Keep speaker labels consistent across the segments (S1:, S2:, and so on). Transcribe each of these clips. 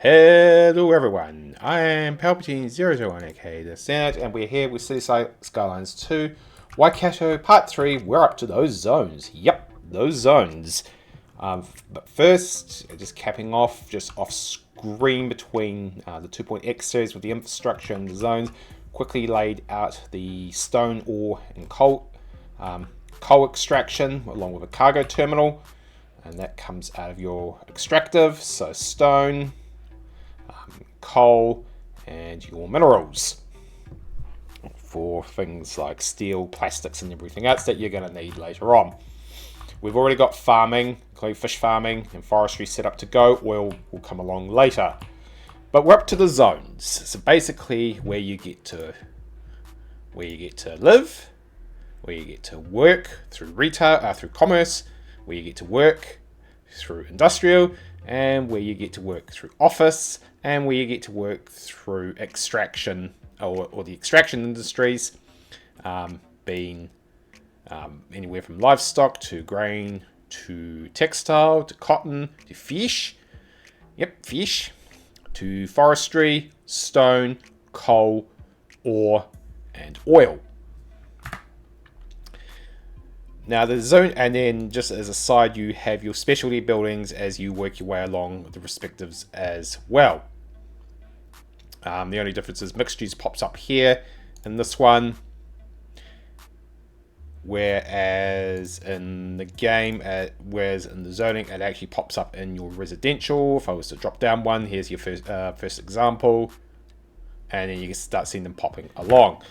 S1: Hello everyone, I'm Palpatine001 aka the Senate, and we're here with Cities Skylines 2, Waikato Part 3. We're up to those zones. Yep, those zones. But first, just capping off, just off screen between the 2.x series with the infrastructure and the zones, quickly laid out the stone, ore, and coal extraction along with a cargo terminal, and that comes out of your extractive, so stone, coal, and your minerals for things like steel, plastics, and everything else that you're going to need later on. We've already got farming, including fish farming and forestry set up to go. Oil will come along later. But we're up to the zones. So basically where you get to live, where you get to work through retail, through commerce, where you get to work through industrial, and where you get to work through office, and where you get to work through extraction or the extraction industries, being anywhere from livestock to grain to textile to cotton to fish. Yep, fish. To forestry, stone, coal, ore, and oil. Now the zone, and then just as a side, you have your specialty buildings as you work your way along the respectives as well. The only difference is mixed use pops up here in this one, whereas in the game, whereas in the zoning, it actually pops up in your residential. If I was to drop down one, here's your first example, and then you can start seeing them popping along.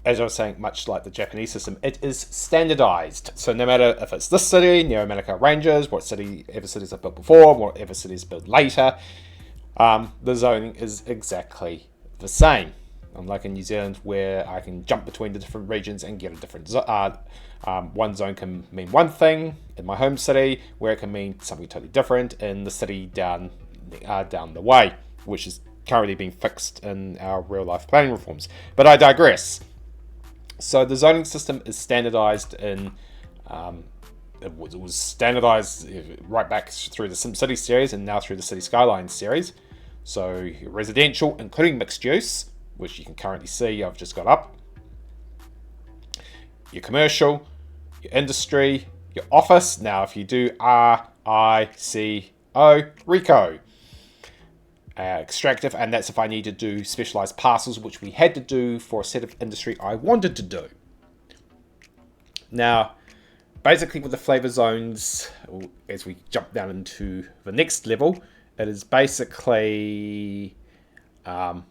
S1: As I was saying, much like the Japanese system, it is standardized. So no matter if it's this city, Neo Manukau Rangers, whatever cities I've built before, whatever cities built later, the zoning is exactly the same. Unlike in New Zealand, where I can jump between the different regions and get a different one zone can mean one thing in my home city, where it can mean something totally different in the city down the way, which is currently being fixed in our real life planning reforms. But I digress. So the zoning system is standardized in, it was standardized right back through the SimCities series and now through the Cities Skylines series. So residential, including mixed use, which you can currently see I've just got up. Your commercial, your industry, your office. Now if you do RICO, extractive, and that's if I need to do specialized parcels, which we had to do for a set of industry I wanted to do. Now, basically with the flavor zones, as we jump down into the next level, it is basically your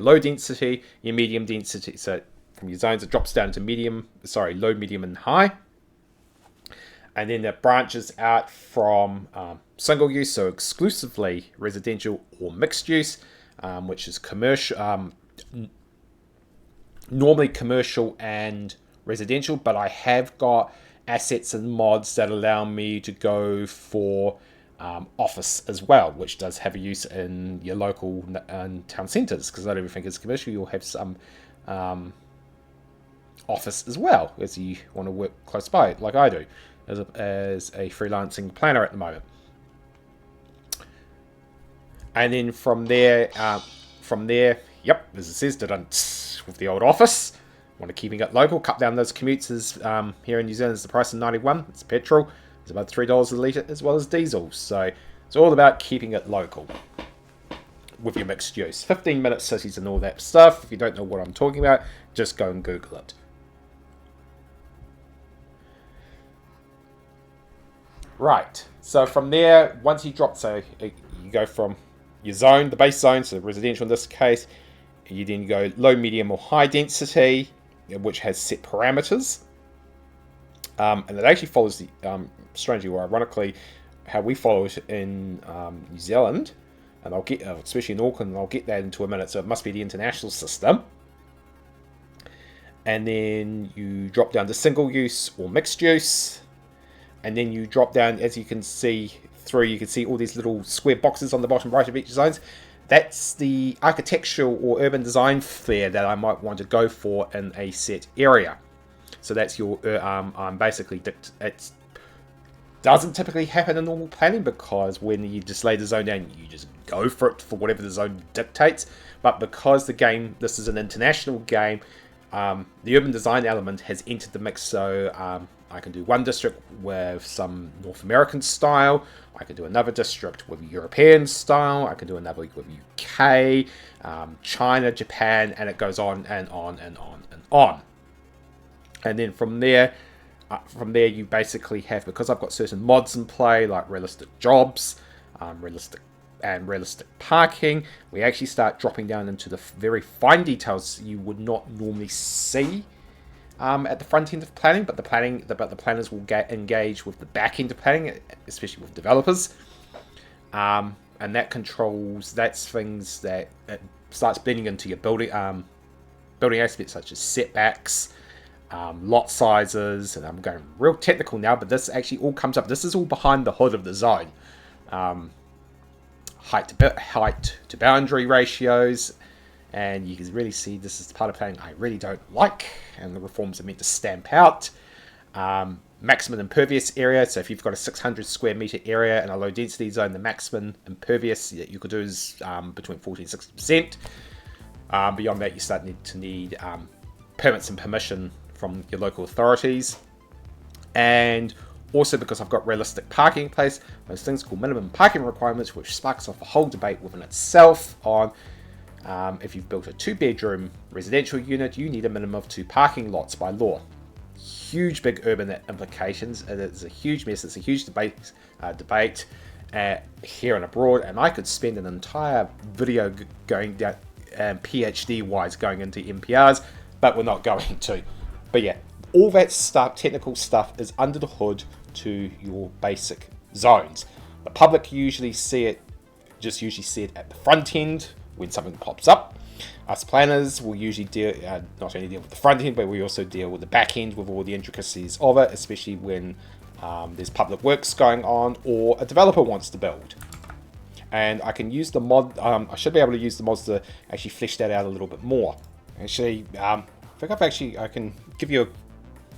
S1: low density, your medium density. So from your zones, it drops down to low, medium, and high. And then that branches out from single use, so exclusively residential, or mixed use, which is commercial, normally commercial and residential, but I have got assets and mods that allow me to go for office as well, which does have a use in your local and town centres, because not everything is commercial. You'll have some office as well, as you want to work close by, like I do as a freelancing planner at the moment. And then from there, yep, as it says, with the old office, want to keeping it local, cut down those commutes. As here in New Zealand, is the price of 91. It's petrol. It's about $3 a litre, as well as diesel. So it's all about keeping it local with your mixed use. 15-minute cities and all that stuff. If you don't know what I'm talking about, just go and Google it. Right, so from there, once you drop, so you go from your zone, the base zone, so residential in this case, you then go low, medium, or high density, which has set parameters. And it actually follows the, strangely or ironically, how we follow it in New Zealand, and I'll get, especially in Auckland, I'll get that into a minute, so it must be the international system. And then you drop down to single use or mixed use. And then you drop down, as you can see you can see all these little square boxes on the bottom right of each zone. That's the architectural or urban design flair that I might want to go for in a set area. So that's your, basically, it's doesn't typically happen in normal planning, because when you just lay the zone down, you just go for it for whatever the zone dictates. But because this is an international game, the urban design element has entered the mix. So I can do one district with some North American style, I can do another district with European style, I can do another with UK, China, Japan, and it goes on and on and on and on. And then from there you basically have, because I've got certain mods in play like realistic jobs, realistic parking, we actually start dropping down into the very fine details you would not normally see at the front end of planning, but the planners will engage with the back end of planning, especially with developers, and that's things that it starts blending into your building aspects, such as setbacks, lot sizes, and I'm going real technical now, but this actually all comes up. This is all behind the hood of the zone. Height to boundary ratios, and you can really see this is the part of planning I really don't like, and the reforms are meant to stamp out. Maximum impervious area, so if you've got a 600 square meter area in a low density zone, the maximum impervious that you could do is between 40 and 60%. Beyond that, you start to need permits and permission from your local authorities. And also, because I've got realistic parking in place, those things called minimum parking requirements, which sparks off a whole debate within itself on if you've built a 2-bedroom residential unit, you need a minimum of 2 parking lots by law. Huge, big urban implications. It's a huge mess. It's a huge debate here and abroad, and I could spend an entire video going down, PhD-wise, going into MPRs, but we're not going to. But yeah, all that stuff, technical stuff, is under the hood to your basic zones. The public usually see it at the front end when something pops up. Us planners will usually not only deal with the front end, but we also deal with the back end with all the intricacies of it, especially when there's public works going on or a developer wants to build. And I can use the mod. I should be able to use the mods to actually flesh that out a little bit more. Actually, I can give you a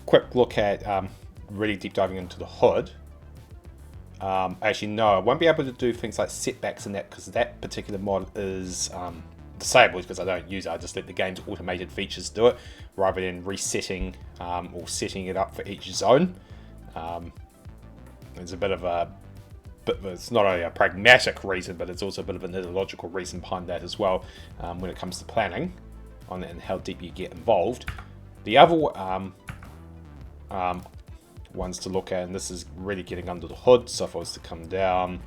S1: quick look at really deep diving into the hood. Actually, no, I won't be able to do things like setbacks and that, because that particular mod is disabled, because I don't use it. I just let the game's automated features do it, rather than resetting or setting it up for each zone. There's a bit of a... But it's not only a pragmatic reason, but it's also a bit of an ideological reason behind that as well, when it comes to planning on and how deep you get involved. The other ones to look at, and this is really getting under the hood, so if I was to come down,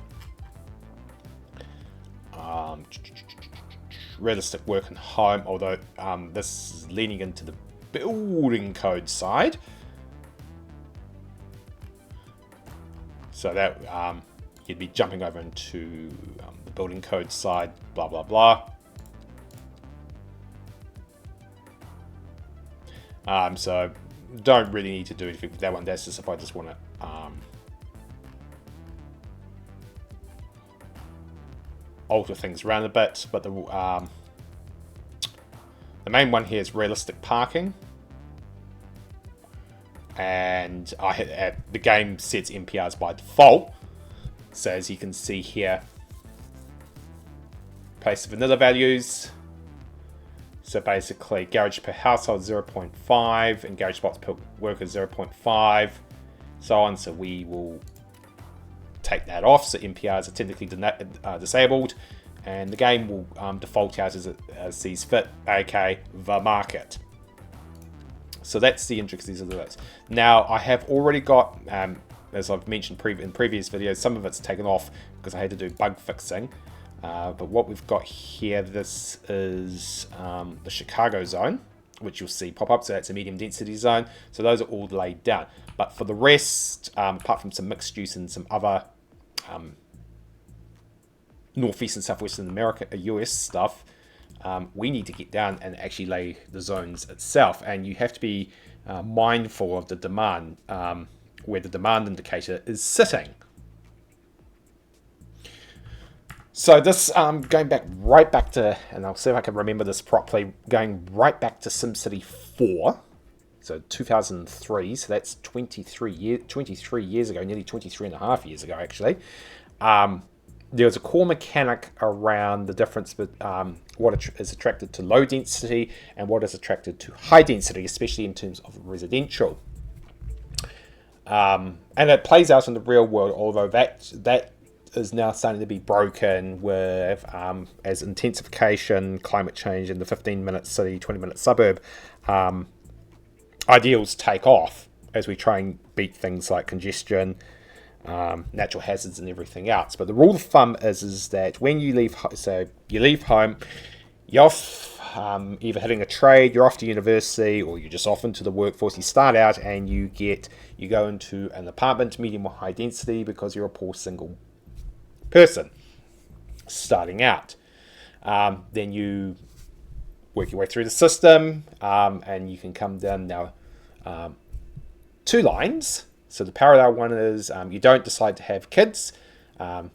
S1: realistic work and home, although this is leaning into the building code side, so that you'd be jumping over into the building code side, blah blah blah. So don't really need to do anything with that one. That's just if I just want to alter things around a bit. But the main one here is realistic parking, and the game sets MPRs by default. So as you can see here, place vanilla values. So basically, garage per household 0.5 and garage spots per worker 0.5, so on. So we will take that off. So MPRs are technically disabled, and the game will default out as it sees fit, aka the market. So that's the intricacies of those. Now I have already got, as I've mentioned in previous videos, some of it's taken off because I had to do bug fixing. But what we've got here, this is the Chicago zone, which you'll see pop up. So that's a medium density zone. So those are all laid down. But for the rest, apart from some mixed use and some other Northeast and Southwestern America, US stuff, we need to get down and actually lay the zones itself. And you have to be mindful of the demand, where the demand indicator is sitting. So this, going right back to, and I'll see if I can remember this properly, going right back to SimCity 4. So 2003, so that's 23 years ago, nearly 23 and a half years ago, actually. There was a core mechanic around the difference between what is attracted to low density and what is attracted to high density, especially in terms of residential. And it plays out in the real world, although that is now starting to be broken with as intensification, climate change, and the 15-minute city, 20-minute suburb ideals take off as we try and beat things like congestion, natural hazards, and everything else. But the rule of thumb is that when you leave, so you leave home, you're off either hitting a trade, you're off to university, or you're just off into the workforce. You start out and you go into an apartment, medium or high density, because you're a poor single person starting out. Then you work your way through the system, and you can come down now 2 lines. So the parallel one is you don't decide to have kids, you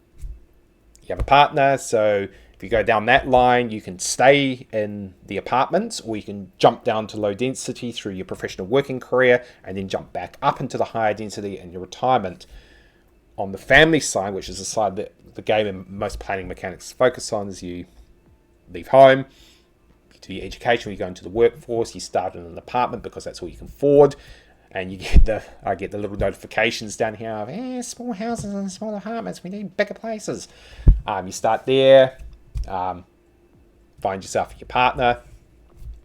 S1: have a partner. So if you go down that line, you can stay in the apartments, or you can jump down to low density through your professional working career and then jump back up into the higher density in your retirement. On the family side, which is the side that the game and most planning mechanics focus on, is you leave home, you do your education, you go into the workforce, you start in an apartment because that's all you can afford, and I get the little notifications down here of small houses and small apartments, we need bigger places. You start there, find yourself your partner,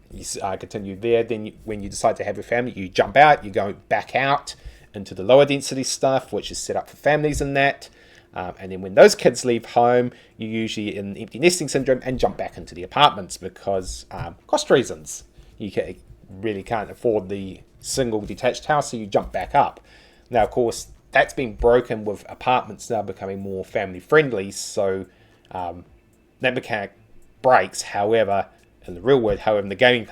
S1: you continue there. Then when you decide to have a family, you jump out, you go back out into the lower density stuff, which is set up for families and that. And then when those kids leave home, you're usually in empty nesting syndrome and jump back into the apartments because cost reasons. You really can't afford the single detached house, so you jump back up. Now, of course, that's been broken with apartments now becoming more family friendly, so that mechanic breaks. However, in the real world, in the gaming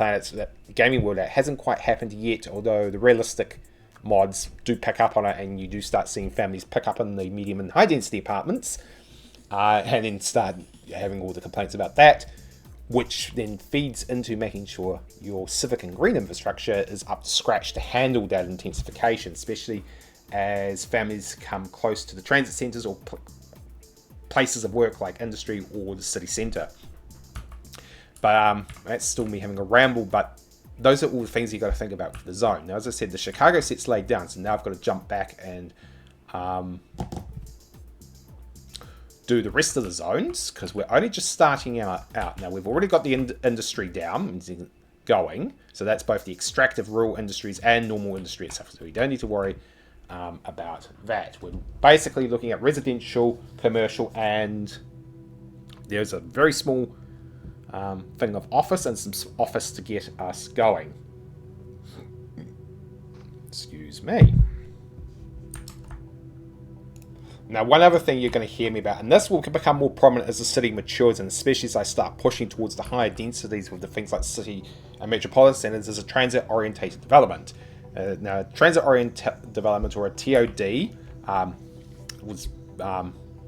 S1: world, that hasn't quite happened yet, although the realistic mods do pick up on it, and you do start seeing families pick up in the medium and high density apartments, and then start having all the complaints about that, which then feeds into making sure your civic and green infrastructure is up to scratch to handle that intensification, especially as families come close to the transit centres or places of work like industry or the city centre. But that's still me having a ramble, but those are all the things you've got to think about for the zone. Now, as I said, the Chicago set's laid down, so now I've got to jump back and do the rest of the zones, because we're only just starting out. Now, we've already got the industry down, going, so that's both the extractive rural industries and normal industry itself, so we don't need to worry about that. We're basically looking at residential, commercial, and there's a very small thing of office and some office to get us going. Excuse me. Now, one other thing you're going to hear me about, and this will become more prominent as the city matures, and especially as I start pushing towards the higher densities with the things like city and metropolitan centers, is a transit-orientated development. Now, transit-oriented development, or a TOD,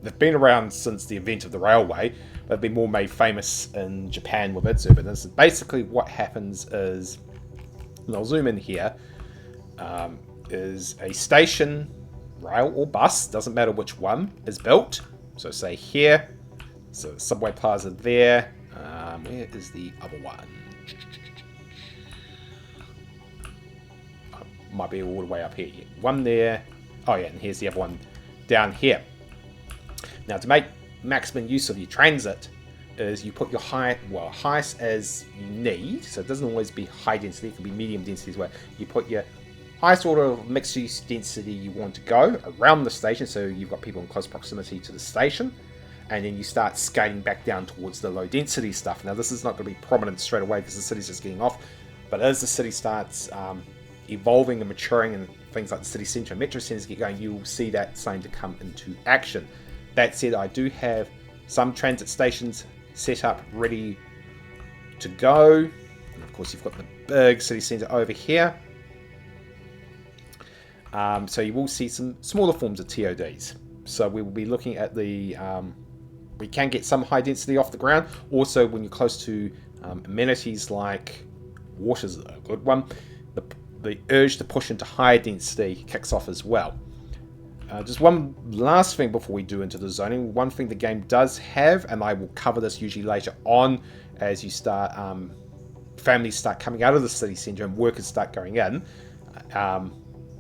S1: they've been around since the invent of the railway. They've been more made famous in Japan with its urbanness. Basically, what happens is, and I'll zoom in here, is a station, rail or bus, doesn't matter which one, is built. So say here, so subway plaza there. Where is the other one? Might be all the way up here. Yeah, one there. Oh yeah, and here's the other one down here. Now, to make maximum use of your transit, is you put your highest as you need. So it doesn't always be high density; it can be medium density as well. You put your highest order of mixed use density you want to go around the station, so you've got people in close proximity to the station, and then you start scaling back down towards the low density stuff. Now, this is not going to be prominent straight away because the city's just getting off, but as the city starts evolving and maturing, and things like the city centre and metro centres get going, you'll see that starting to come into action. That said, I do have some transit stations set up ready to go, and of course you've got the big city centre over here. So you will see some smaller forms of TODs. So we will be looking at the we can get some high density off the ground. Also, when you're close to amenities like water's a good one. the urge to push into higher density kicks off as well. Just one last thing before we do into the zoning. One thing the game does have, and I will cover this usually later on, as you start, families start coming out of the city centre and workers start going in.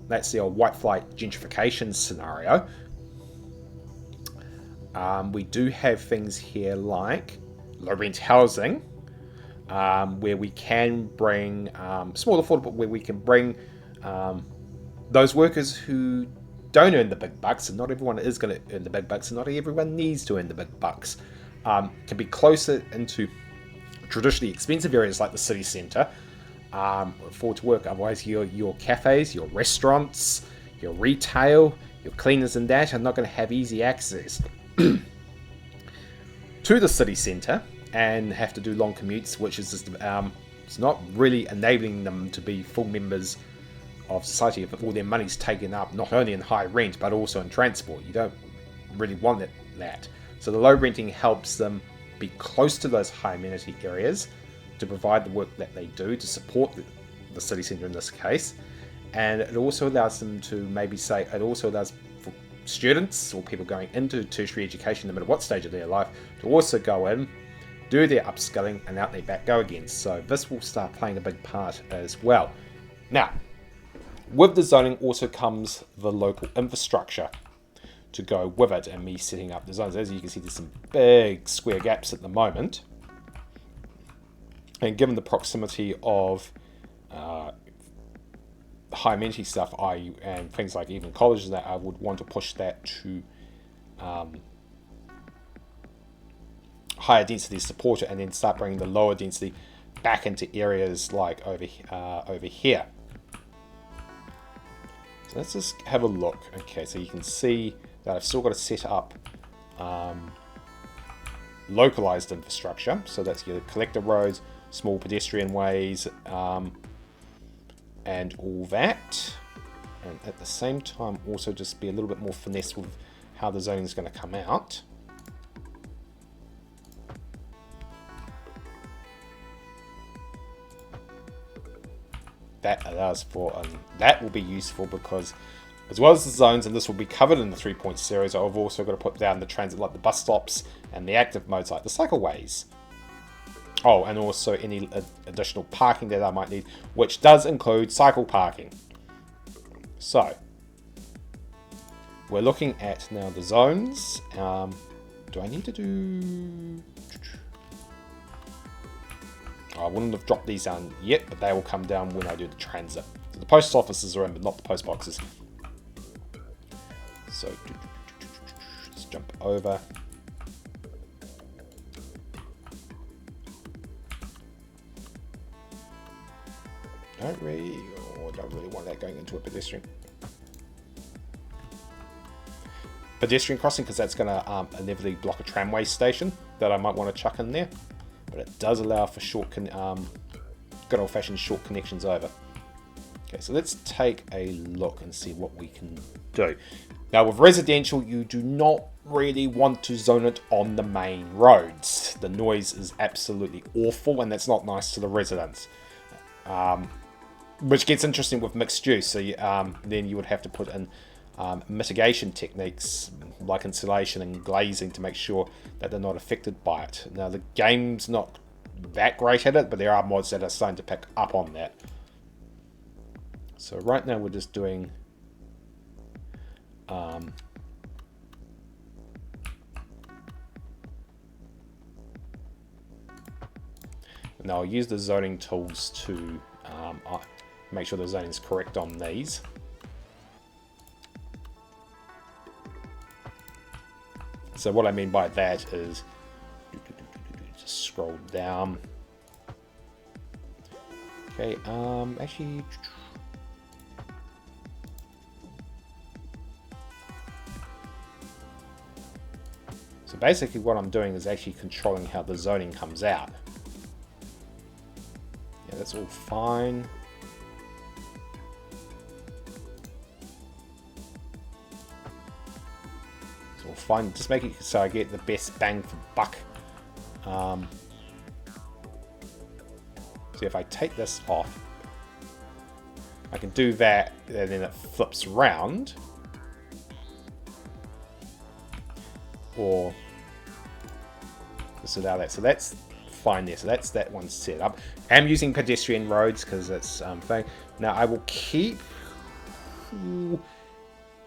S1: That's the old white flight gentrification scenario. We do have things here like low rent housing, where we can bring small affordable, where we can bring those workers who don't earn the big bucks, and not everyone is going to earn the big bucks, and not everyone needs to earn the big bucks, can be closer into traditionally expensive areas like the city centre for to work. Otherwise, your cafes, your restaurants, your retail, your cleaners and that are not going to have easy access to the city centre and have to do long commutes, which is just it's not really enabling them to be full members of society if all their money's taken up not only in high rent but also in transport. You don't really want that. So the low renting helps them be close to those high amenity areas to provide the work that they do to support the city centre in this case, and it also allows them to it also allows for students or people going into tertiary education no matter what stage of their life to also go in, do their upskilling, and out they back go again. So this will start playing a big part as well. Now, with the zoning also comes the local infrastructure to go with it, and me setting up the zones. As you can see, there's some big square gaps at the moment, and given the proximity of high amenity stuff, and things like even colleges, that I would want to push that to higher density support it, and then start bringing the lower density back into areas like over here. So let's just have a look. Okay, so you can see that I've still got to set up localized infrastructure. So that's your collector roads, small pedestrian ways, and all that. And at the same time, also just be a little bit more finesse with how the zoning is going to come out. That allows for, and that will be useful because as well as the zones, and this will be covered in the 3-point series, I've also got to put down the transit like the bus stops and the active modes like the cycleways. Oh, and also any additional parking that I might need, which does include cycle parking. So we're looking at now the zones. Do I need to do... I wouldn't have dropped these down yet, but they will come down when I do the transit. So the post offices are in, but not the post boxes. So let's jump over. Don't really want that going into a pedestrian crossing, because that's going to inevitably block a tramway station that I might want to chuck in there. But it does allow for good old-fashioned short connections over. Okay, so let's take a look and see what we can do. Now, with residential, you do not really want to zone it on the main roads. The noise is absolutely awful, and that's not nice to the residents. Which gets interesting with mixed use. So then you would have to put in mitigation techniques like insulation and glazing to make sure that they're not affected by it. Now, the game's not that great at it, but there are mods that are starting to pick up on that. So right now we're just doing now I'll use the zoning tools to make sure the zoning is correct on these. So what I mean by that is just scroll down. Okay, actually, so basically what I'm doing is actually controlling how the zoning comes out. Yeah, that's all fine. It's all fine. Just make it so I get the best bang for buck. See, if I take this off, I can do that, and then it flips around. Or just allow that. So that's fine there. So that's that one set up. I'm using pedestrian roads because it's thing. Now I will keep.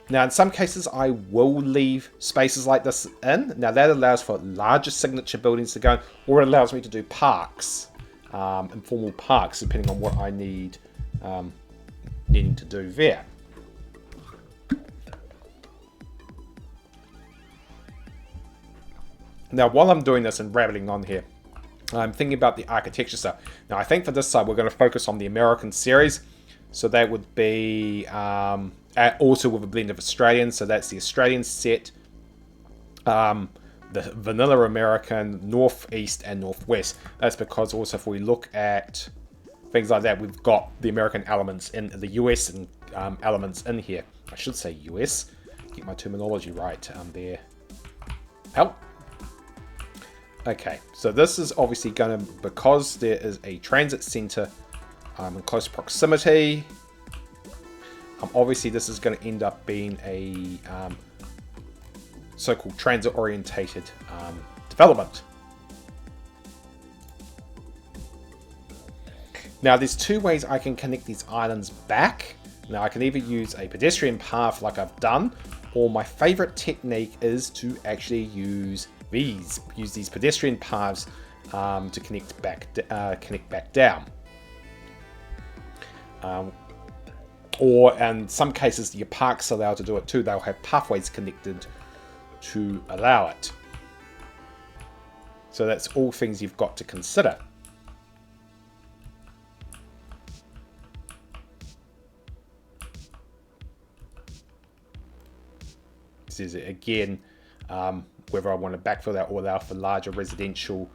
S1: Now in some cases I will leave spaces like this in. Now that allows for larger signature buildings to go in, or it allows me to do parks, informal parks, depending on what I need, needing to do there. Now, while I'm doing this and rambling on here, I'm thinking about the architecture stuff. Now, I think for this side, we're going to focus on the American series. So that would be also with a blend of Australian. So that's the Australian set, the vanilla American, Northeast and Northwest. That's because also if we look at things like that, we've got the American elements in the US and elements in here. I should say US. Get my terminology right there. Help. Okay, so this is obviously going to, because there is a transit centre in close proximity, obviously this is going to end up being a so-called transit-orientated development. Now there's two ways I can connect these islands back. Now I can either use a pedestrian path like I've done, or my favourite technique is to actually use these pedestrian paths to connect back down. Or in some cases, your parks are allowed to do it too. They'll have pathways connected to allow it. So that's all things you've got to consider. This is again. Whether I want to backfill that or allow for larger residential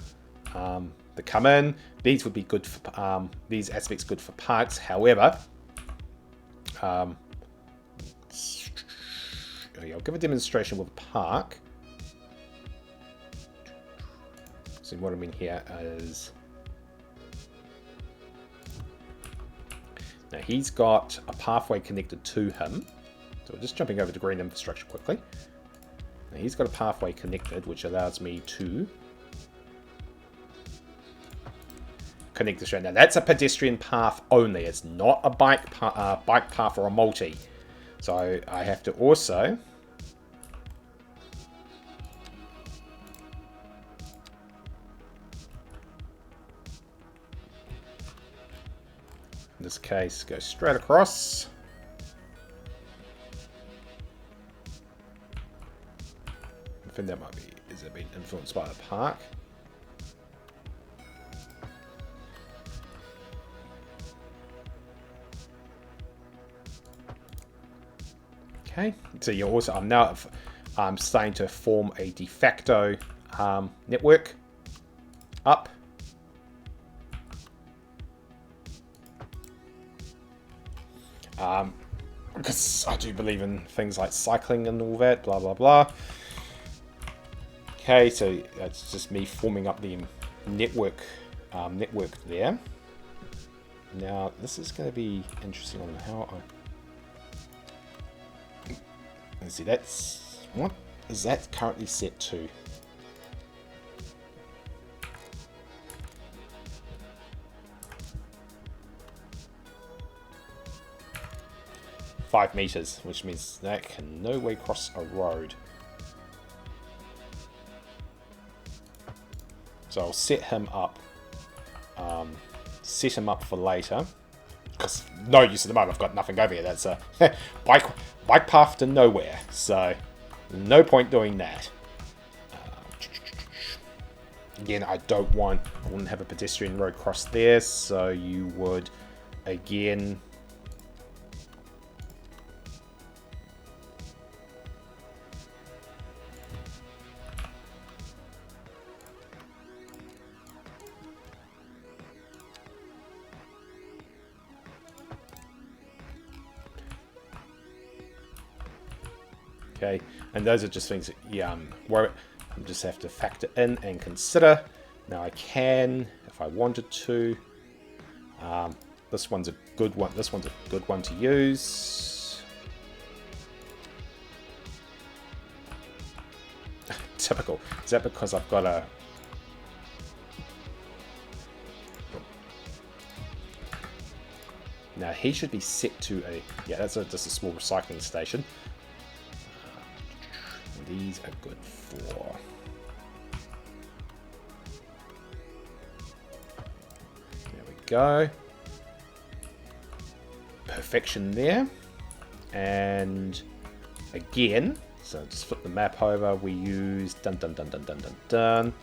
S1: to come in. These would be good for these aspects good for parks. However, I'll give a demonstration with a park. So what I mean here is now he's got a pathway connected to him. So we're just jumping over to green infrastructure quickly. Now he's got a pathway connected, which allows me to connect this. Now that's a pedestrian path only. It's not a bike path or a multi. So I have to also in this case go straight across. I think that might be, is it being influenced by the park? Okay, so you're also, I'm starting to form a de facto network up. Because I do believe in things like cycling and all that, blah, blah, blah. Okay, so that's just me forming up the network there. Now, this is going to be interesting on how I... Let's see, that's... What is that currently set to? $5 meters, which means that can no way cross a road. So I'll set him up for later. Because no use at the moment, I've got nothing over here. That's a bike path to nowhere. So no point doing that. Again, I wouldn't have a pedestrian road cross there. So you would, again... Okay, and those are just things that I just have to factor in and consider. Now I can, if I wanted to, This one's a good one. This one's a good one to use. Typical. Is that because I've got a... Now he should be set to a... Yeah, that's just a small recycling station. These are good for... There we go. Perfection there. And again, so just flip the map over, we use the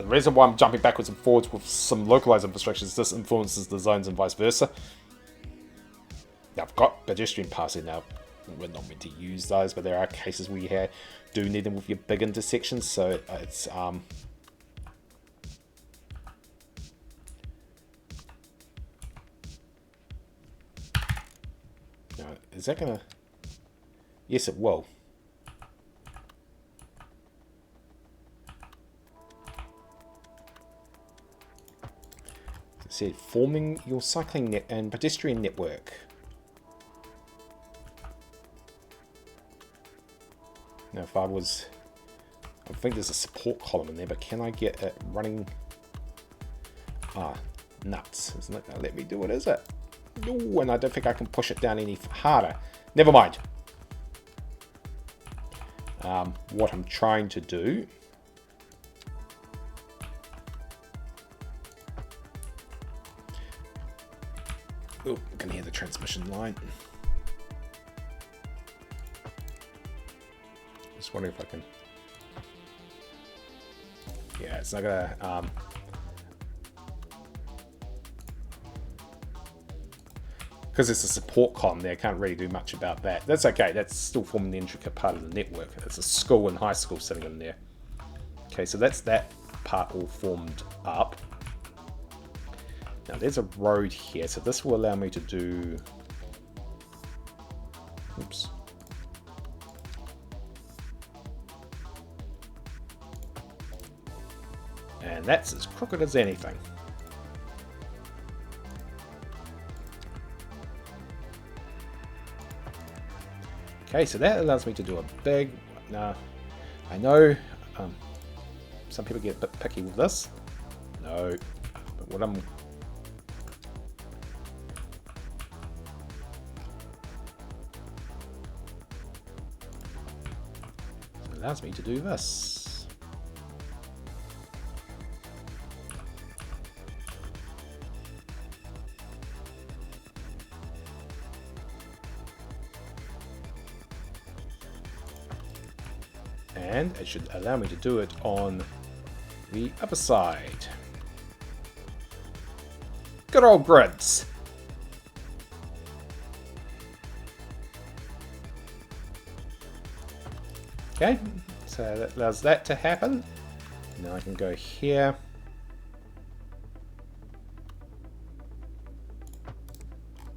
S1: reason why I'm jumping backwards and forwards with some localized infrastructure is this influences the zones and vice versa. Now I've got pedestrian passing now. We're not meant to use those, but there are cases where you do need them with your big intersections, so it's no, is that gonna... Yes, it will. It said forming your cycling net and pedestrian network. Now, if I think there's a support column in there, but can I get it running? Ah, nuts. It's not going to let me do it, is it? No, and I don't think I can push it down any harder. Never mind. What I'm trying to do... Oh, I can hear the transmission line. Just wondering if I can... Yeah, it's not gonna... Because it's a support column there, I can't really do much about that. That's okay, that's still forming the intricate part of the network. It's a school and high school sitting in there. Okay, so that's that part all formed up. Now there's a road here, so this will allow me to do... Oops. And that's as crooked as anything. Okay, so that allows me to do a big... Now, I know some people get a bit picky with this. No, but what I'm... So it allows me to do this. And it should allow me to do it on the other side. Good old grids. Okay, so that allows that to happen. Now I can go here.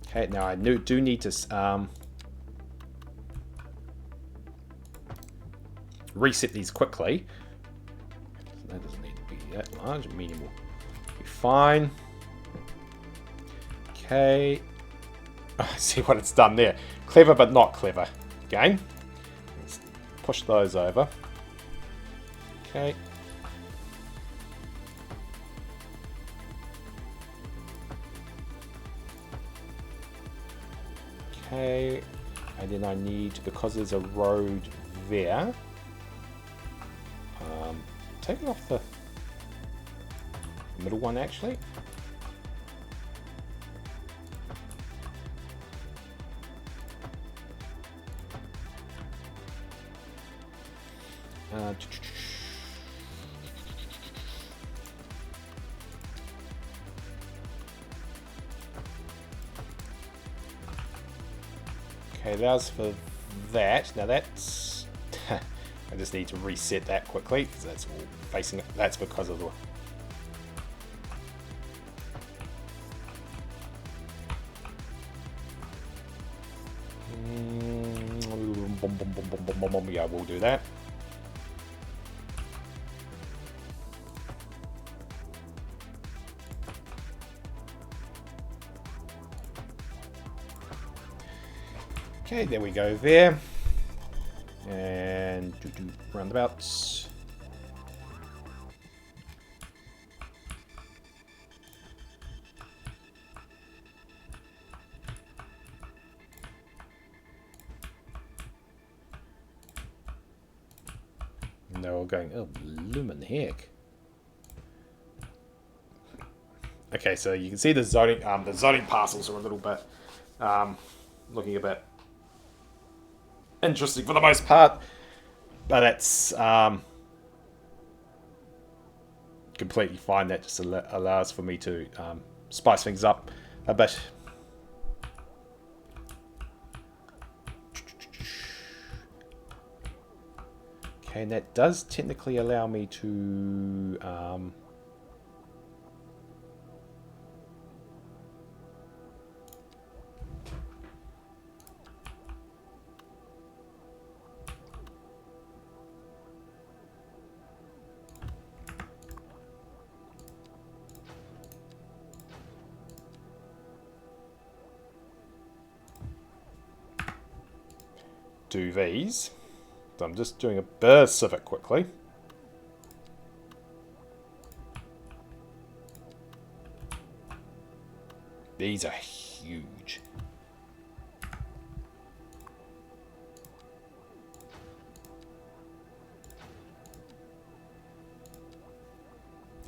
S1: Okay, now I do need to reset these quickly. So that doesn't need to be that large. Medium will be fine. Okay. Oh, see what it's done there. Clever but not clever. Again. Let's push those over. Okay. Okay. And then I need, because there's a road there, taking off the middle one actually. Okay, allows for that. Now that's I just need to reset that quickly because that's all facing it. That's because of the yeah, we'll do that. Okay, there we go there. And do roundabouts. And they're all going, oh, bloomin' heck. Okay, so you can see the zoning parcels are a little bit looking a bit interesting for the most part, but that's completely fine. That just allows for me to spice things up a bit. Okay, and that does technically allow me to do these. So I'm just doing a bit of it quickly. These are huge.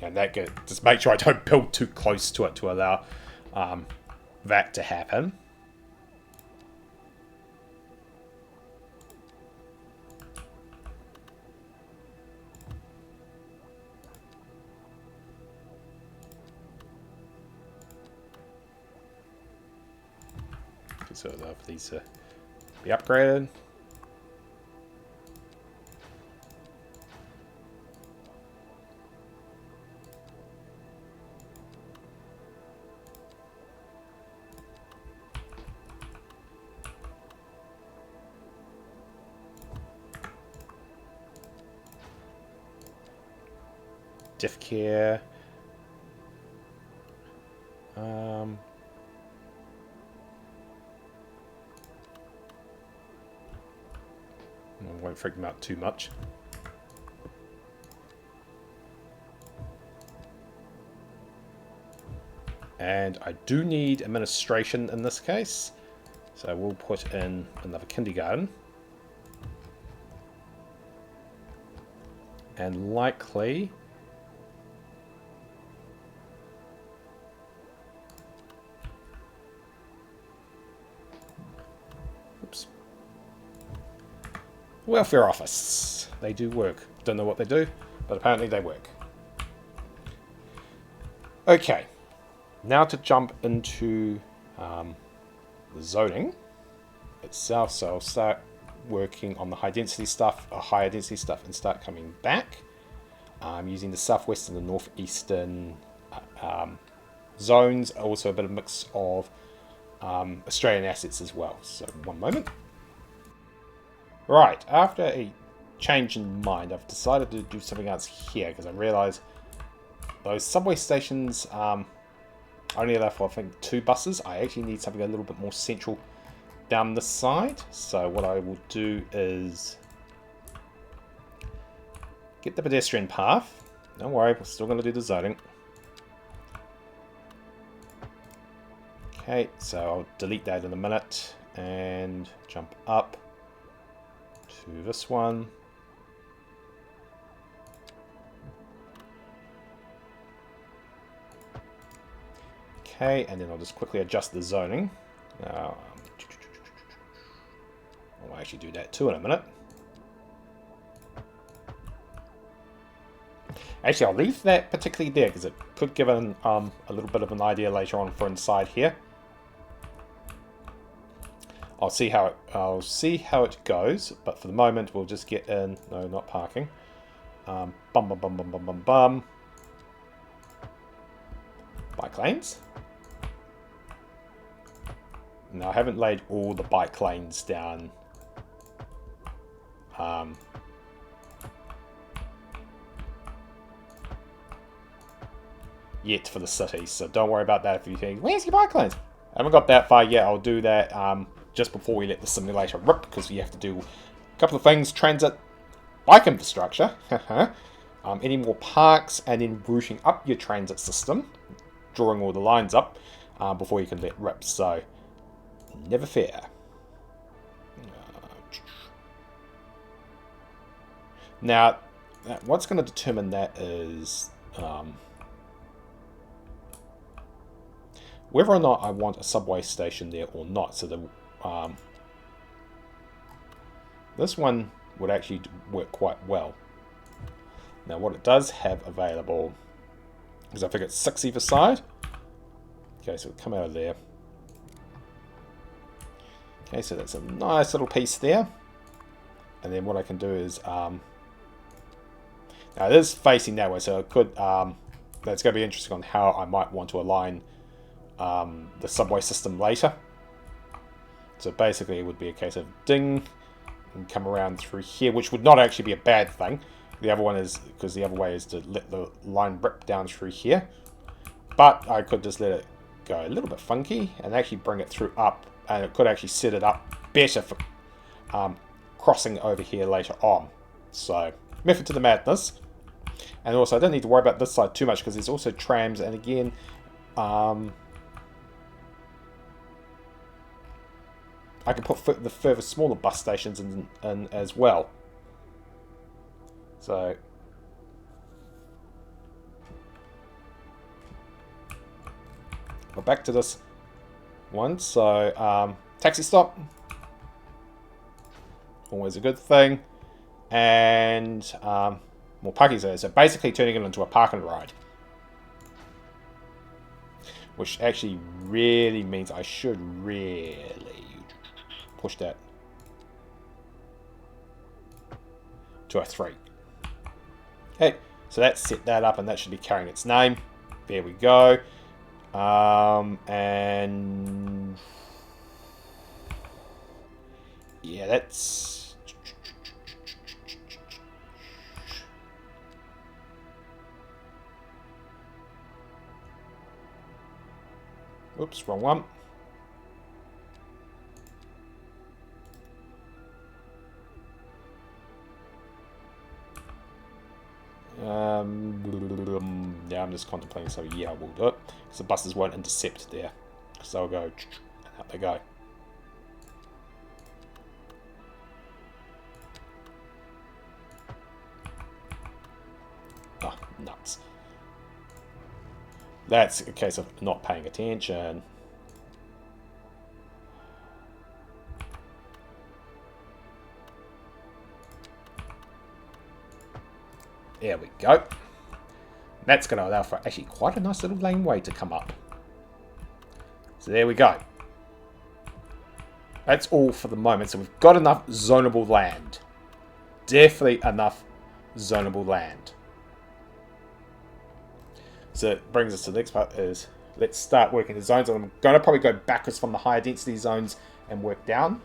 S1: And that just make sure I don't build too close to it to allow that to happen. So I'd love these to be upgraded. Diff care. I won't freak them out too much. And I do need administration in this case, so we'll put in another kindergarten. And likely welfare office. They do work. Don't know what they do, but apparently they work. Okay, now to jump into the zoning itself. So I'll start working on the higher density stuff, and start coming back. Using the southwest and the northeastern zones. Also a bit of mix of Australian assets as well. So one moment. Right, after a change in mind, I've decided to do something else here because I realise those subway stations only allow for, I think, 2 buses. I actually need something a little bit more central down the side. So what I will do is get the pedestrian path. Don't worry, we're still going to do the zoning. Okay, so I'll delete that in a minute and jump up to this one. Okay, and then I'll just quickly adjust the zoning. I'll actually do that too in a minute. Actually, I'll leave that particularly there because it could give a little bit of an idea later on for inside here. I'll see how it goes, but for the moment we'll just get in. No, not parking. Bum bum bum bum bum bum bum. Bike lanes. Now I haven't laid all the bike lanes down. Yet for the cities, so don't worry about that if you think, where's your bike lanes? I haven't got that far yet. I'll do that just before we let the simulator rip, because you have to do a couple of things. Transit, bike infrastructure, any more parks, and then routing up your transit system, drawing all the lines up before you can let rip. So, never fear. Now, what's going to determine that is whether or not I want a subway station there or not. So this one would actually work quite well. Now, what it does have available is I think it's 6 either side. Okay, so it'll come out of there. Okay, so that's a nice little piece there. And then what I can do is now it is facing that way, so it could. That's going to be interesting on how I might want to align the subway system later. So basically, it would be a case of ding and come around through here, which would not actually be a bad thing. The other one is because the other way is to let the line rip down through here, but I could just let it go a little bit funky and actually bring it through up, and it could actually set it up better for crossing over here later on. So method to the madness. And also, I don't need to worry about this side too much because there's also trams, and again, I can put the further smaller bus stations in as well. So, we're back to this one. So, taxi stop. Always a good thing. And more parking zones. So basically turning it into a park and ride. Which actually really means I should really push that to a 3. Okay, so that's set that up, and that should be carrying its name. There we go. And yeah, that's... Oops, wrong one. Yeah, I'm just contemplating, so yeah, I will do it. Because the buses won't intercept there. Because they'll go, and out they go. Oh, nuts. That's a case of not paying attention. There we go. That's going to allow for actually quite a nice little laneway to come up. So there we go. That's all for the moment. So we've got enough zonable land. Definitely enough zonable land. So it brings us to the next part is let's start working the zones. I'm going to probably go backwards from the higher density zones and work down.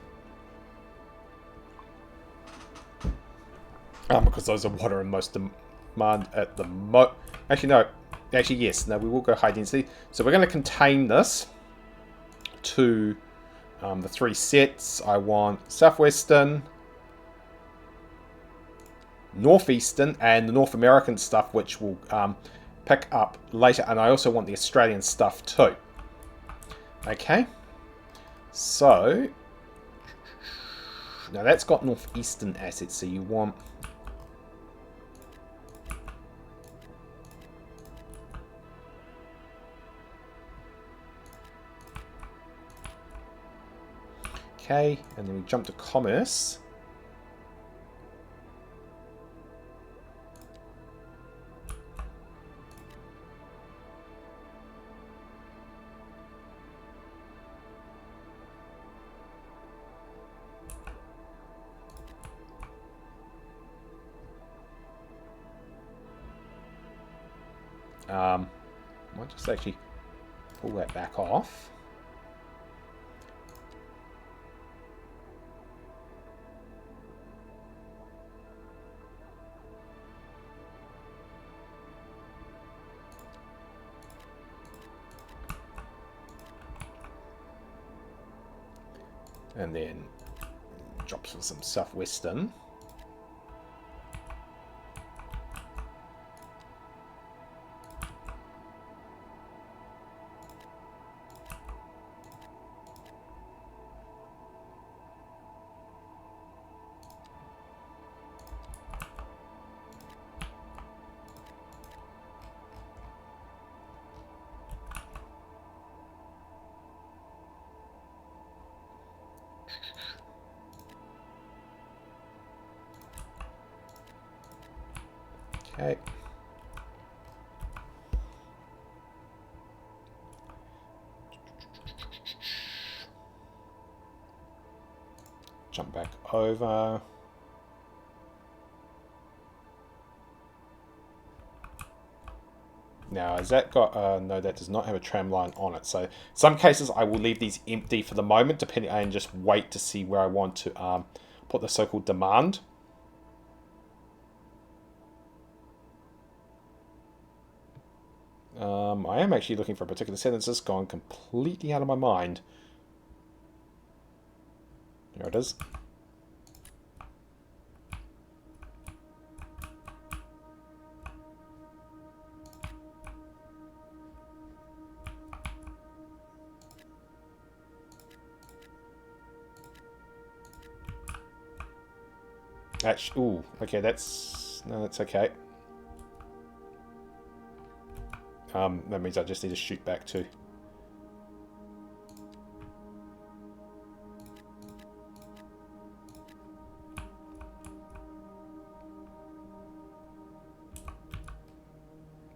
S1: Because those are what are in most demand at the moment. Actually, no. Actually, yes. No, we will go high density. So we're going to contain this to the 3 sets. I want Southwestern, Northeastern, and the North American stuff, which will pick up later. And I also want the Australian stuff too. Okay. So now that's got Northeastern assets. So you want... Okay, and then we jump to commerce. I might just actually pull that back off. And then drop some southwestern. Okay. Jump back over. Now, has that got... no, that does not have a tram line on it. So, some cases I will leave these empty for the moment, depending, and just wait to see where I want to put the so-called demand. I am actually looking for a particular sentence that's gone completely out of my mind. There it is. Actually, ooh, okay, that's... No, that's okay. That means I just need to shoot back too.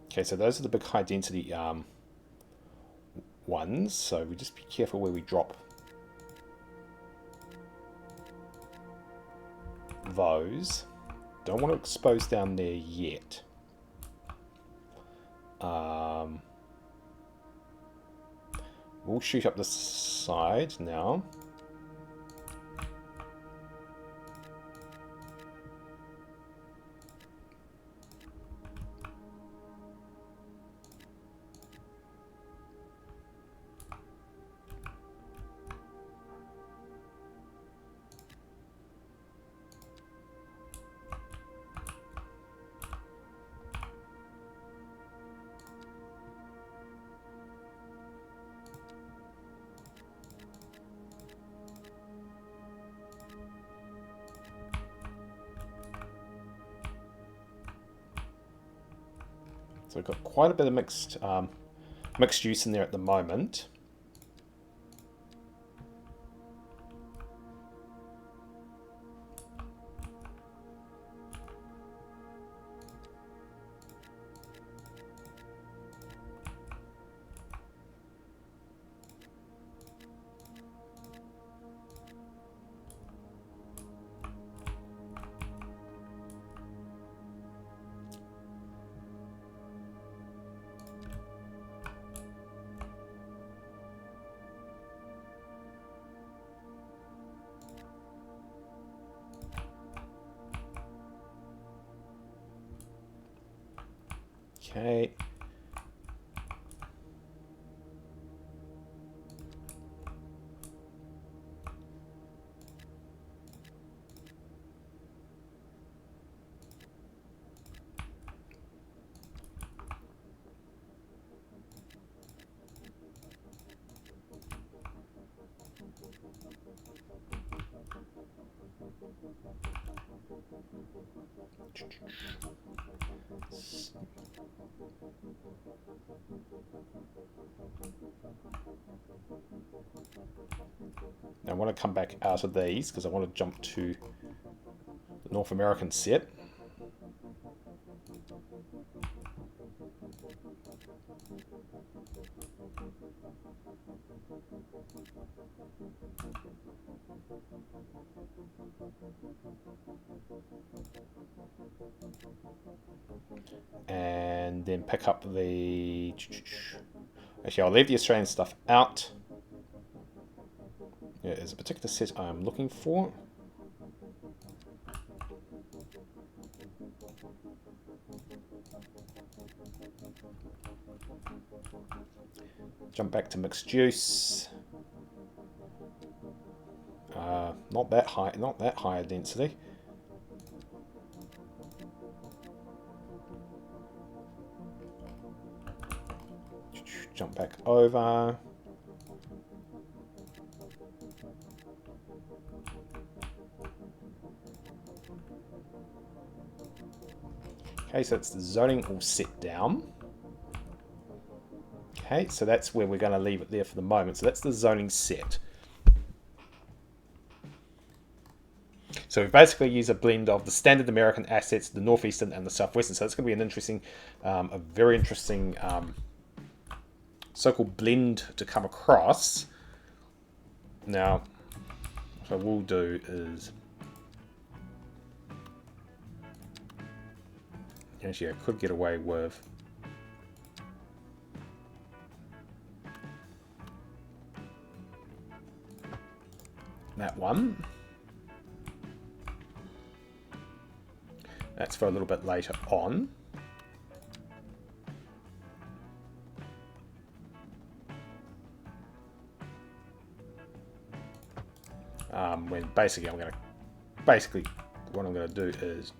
S1: Okay, so those are the big high density ones, so we just be careful where we drop those. Don't want to expose down there yet. We'll shoot up the side now. So we've got quite a bit of mixed use in there at the moment. Okay. Now I want to come back out of these because I want to jump to the North American set. And then pick up the... Actually, I'll leave the Australian stuff out. There's a particular set I'm looking for. Jump back to mixed juice. Not that high, not that higher density. Jump back over. Okay, so it's the zoning all set down. Okay, so that's where we're going to leave it there for the moment. So that's the zoning set. So we basically use a blend of the standard American assets, the northeastern and the southwestern. So it's going to be an interesting, a very interesting so-called blend to come across. Now, what I will do is, actually I could get away with that one. That's for a little bit later on. When basically what I'm going to do is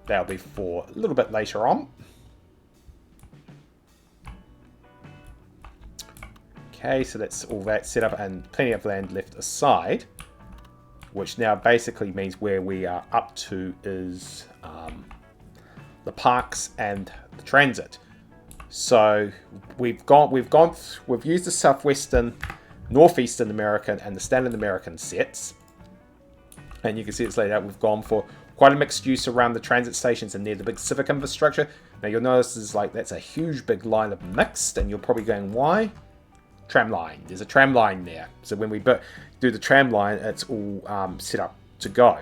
S1: that'll be for a little bit later on. Okay, so that's all that set up and plenty of land left aside, which now basically means where we are up to is the parks and the transit. So we've used the southwestern, northeastern American and the standard American sets, and you can see it's laid out. We've gone for quite a mixed use around the transit stations and near the big civic infrastructure. Now you'll notice is like that's a huge big line of mixed, and you're probably going, why? Tram line. There's a tram line there. So when we do the tram line, it's all set up to go.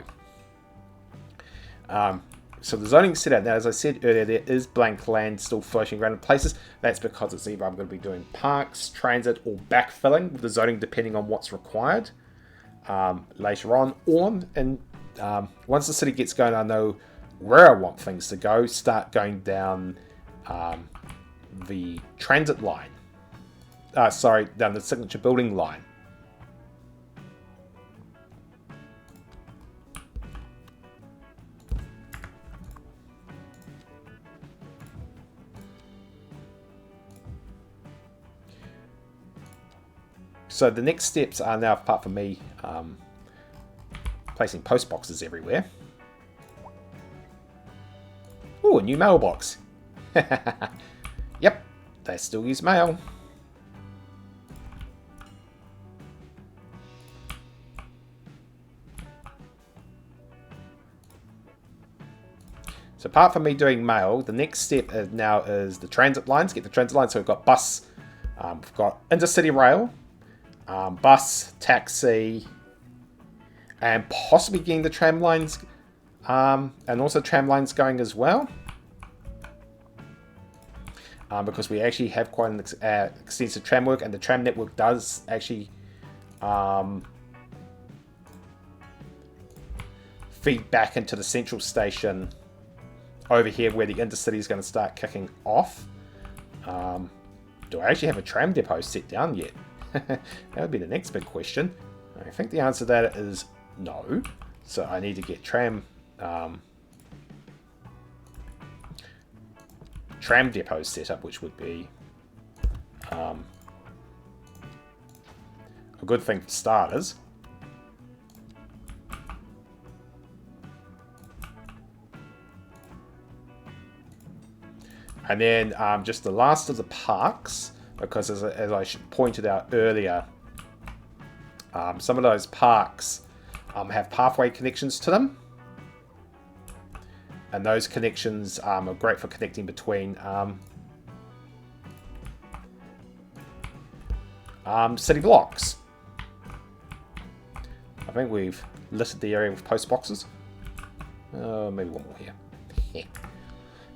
S1: So the zoning set out. Now, as I said earlier, there is blank land still floating around in places. That's because it's either I'm going to be doing parks, transit, or backfilling with the zoning depending on what's required later on. Or, and once the city gets going, I know where I want things to go. Start going down the transit line. Down the signature building line. So the next steps are now, apart from me placing post boxes everywhere. Ooh, a new mailbox. Yep, they still use mail. So apart from me doing mail, the next step now is the transit lines. Get the transit lines. So we've got bus, we've got intercity rail, bus, taxi, and possibly getting the tram lines, and also tram lines going as well. Because we actually have quite an extensive tram work, and the tram network does actually feed back into the central station over here where the intercity is going to start kicking off. Do I actually have a tram depot set down yet? That would be the next big question. I think the answer to that is no. So I need to get tram depots set up, which would be a good thing for starters. And then just the last of the parks, because as I pointed out earlier, some of those parks have pathway connections to them. And those connections are great for connecting between city blocks. I think we've listed the area with post boxes. Maybe one more here.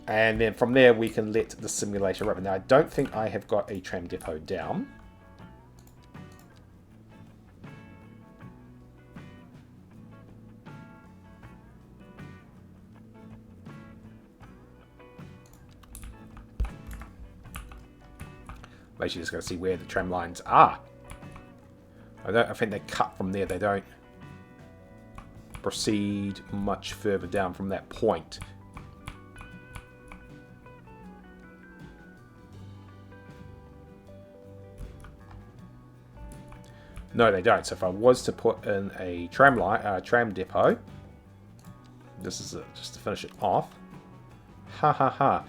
S1: And then from there we can let the simulator run. Now I don't think I have got a tram depot down. Basically just going to see where the tram lines are. I think they cut from there. They don't proceed much further down from that point. No, they don't. So if I was to put in a tram line, tram depot, this is just to finish it off. Ha ha ha!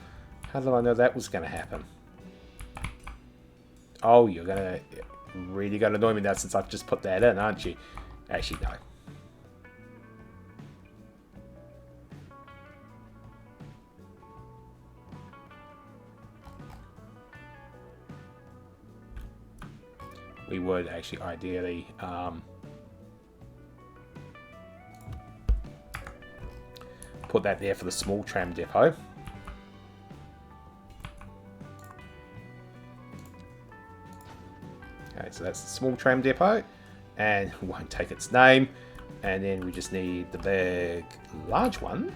S1: How did I know that was going to happen? Oh, you're really gonna annoy me now since I've just put that in, aren't you? Actually, no. We would actually ideally put that there for the small tram depot. Okay, so that's the small tram depot, and we won't take its name. And then we just need the big, large one.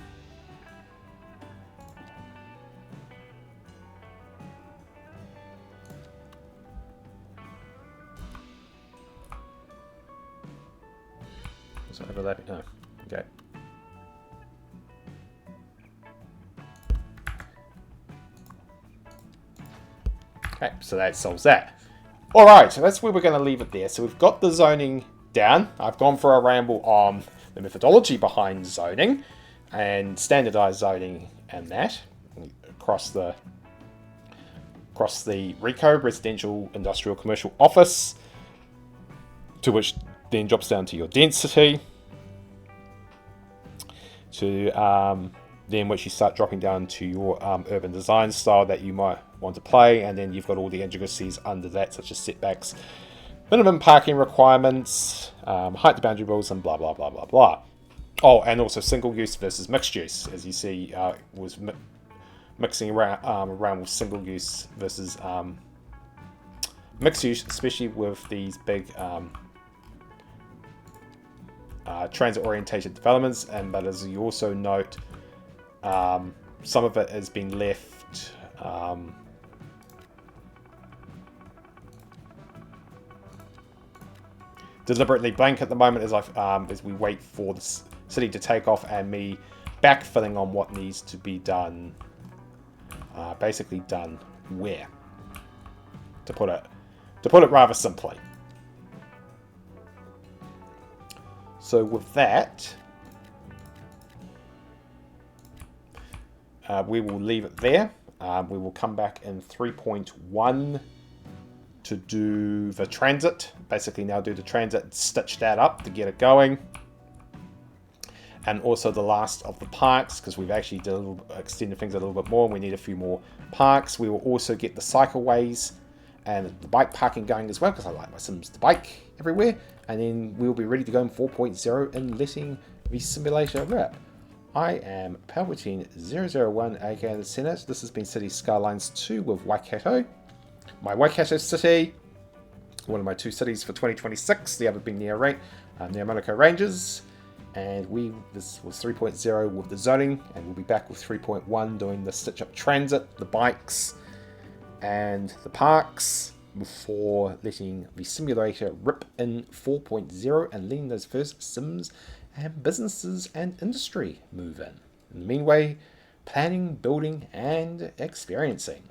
S1: Is it overlapping? No. Okay. Okay, so that solves that. Alright, so that's where we're going to leave it there. So we've got the zoning down. I've gone for a ramble on the methodology behind zoning and standardized zoning and that across the RECO, residential, industrial, commercial, office, to which then drops down to your density, to then which you start dropping down to your urban design style that you might want to play, and then you've got all the intricacies under that, such as setbacks, minimum parking requirements, height to boundary rules, and blah blah blah blah blah. Oh, and also single use versus mixed use, as you see, was mixing around with single use versus mixed use, especially with these big transit orientated developments. And but as you also note, some of it has been left deliberately blank at the moment as we wait for the city to take off and me backfilling on what needs to be done. Basically done where, to put it rather simply. So with that, we will leave it there. We will come back in 3.1 to do the transit. Basically now do the transit, stitch that up to get it going. And also the last of the parks, because we've actually extended things a little bit more and we need a few more parks. We will also get the cycleways and the bike parking going as well, because I like my Sims to bike everywhere. And then we'll be ready to go in 4.0 and letting the simulator rip. I am Palpatine001, aka the Senate. This has been Cities Skylines 2 with Waikato. My Waikato city, one of my 2 cities for 2026, the other being near Monaco Ranges. And this was 3.0 with the zoning, and we'll be back with 3.1 doing the stitch up transit, the bikes, and the parks, before letting the simulator rip in 4.0 and letting those first Sims and businesses and industry move in. In the meanwhile, planning, building, and experiencing.